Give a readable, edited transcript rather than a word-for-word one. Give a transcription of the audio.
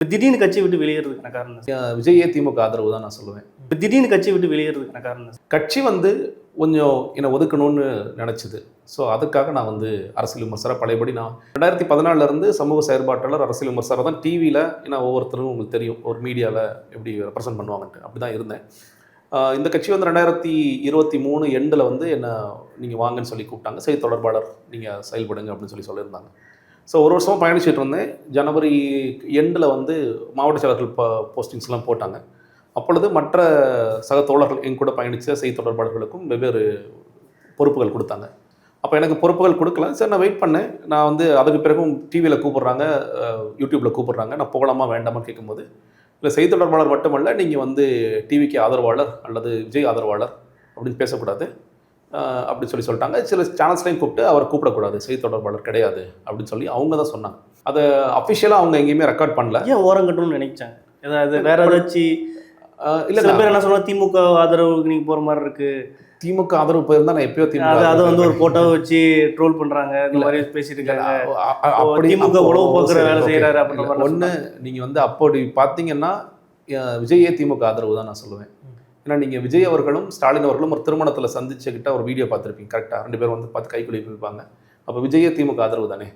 திடீர்னு கட்சி விட்டு வெளியேறதுக்கான காரணம் விஜயே திமுக ஆதரவு தான் நான் சொல்லுவேன். திடீர்னு கட்சி விட்டு வெளியேறதுக்கான காரணம் கட்சி வந்து கொஞ்சம் என்னை ஒதுக்கணும்னு நினச்சிது. ஸோ அதுக்காக நான் வந்து அரசியல் விமர்சகராக பழையபடி நான் 2014 சமூக செயற்பாட்டாளர் அரசியல் விமர்சகராக தான் டிவியில், ஏன்னா ஒவ்வொருத்தரும் உங்களுக்கு தெரியும் ஒரு மீடியாவில் எப்படி ரெப்ரசன்ட் பண்ணுவாங்கன்ட்டு அப்படி தான் இருந்தேன். இந்த கட்சி வந்து 2023 எண்டில் வந்து என்னை நீங்கள் வாங்கன்னு சொல்லி கூப்பிட்டாங்க. செய்தி தொடர்பாளர் நீங்கள் செயல்படுங்க அப்படின்னு சொல்லியிருந்தாங்க. ஸோ ஒரு வருஷமாக பயணிச்சுட்டு இருந்தேன். ஜனவரி எண்டில் வந்து மாவட்ட செயலர்கள் போஸ்டிங்ஸ்லாம் போட்டாங்க. அப்பொழுது மற்ற சக தோழர்கள் என் கூட பயணித்த செய்தி தொடர்பாளர்களுக்கும் வெவ்வேறு பொறுப்புகள் கொடுத்தாங்க. அப்போ எனக்கு பொறுப்புகள் கொடுக்கல. சரி, நான் வெயிட் பண்ணேன். நான் வந்து அதுக்கு பிறகும் டிவியில் கூப்பிட்றாங்க, யூடியூப்பில் கூப்பிட்றாங்க. நான் போகலாமா வேண்டாமான்னு கேட்கும்போது, இல்லை செய்தி தொடர்பாளர் மட்டுமல்ல, நீங்கள் வந்து டிவிக்கு ஆதரவாளர் அல்லது விஜய் ஆதரவாளர் அப்படின்னு பேசக்கூடாது அப்படின்னு சொல்லிட்டாங்க. சில சேனல்ஸ்லையும் கூப்பிட்டு அவரை கூப்பிடக்கூடாது, செய்தி தொடர்பாளர் கிடையாது அப்படின்னு சொல்லி அவங்க தான் சொன்னாங்க. அதை அஃபிஷியலாக அவங்க எங்கேயுமே ரெக்கார்ட் பண்ணல. ஏன் ஓரங்கட்டணும்னு நினைச்சாங்க? ஏதாவது வேற ஏதாச்சும் இல்லை, சில பேர் என்ன சொன்னா திமுக ஆதரவுக்கு நீங்க போற மாதிரி இருக்கு, திமுக ஆதரவு போயிருந்தா நான் எப்பயோ திமுக அதை வந்து ஒரு போட்டோவை வச்சு ட்ரோல் பண்றாங்க, இந்த மாதிரி பேசிட்டு இருக்காங்க. திமுக உளவு போக்குற வேலை செய்யறாரு அப்படின்ற ஒன்று நீங்கள் வந்து அப்படி பார்த்தீங்கன்னா விஜயே திமுக ஆதரவு தான் நான் சொல்லுவேன். ஏன்னா நீங்கள் விஜய் அவர்களும் ஸ்டாலின் அவர்களும் ஒரு திருமணத்தில் சந்திச்சுக்கிட்ட ஒரு வீடியோ பார்த்துருப்பீங்க கரெக்டாக. 2 பேரும் வந்து பார்த்து கைக்குலி இருப்பாங்க. அப்போ விஜயே திமுக ஆதரவு தானே.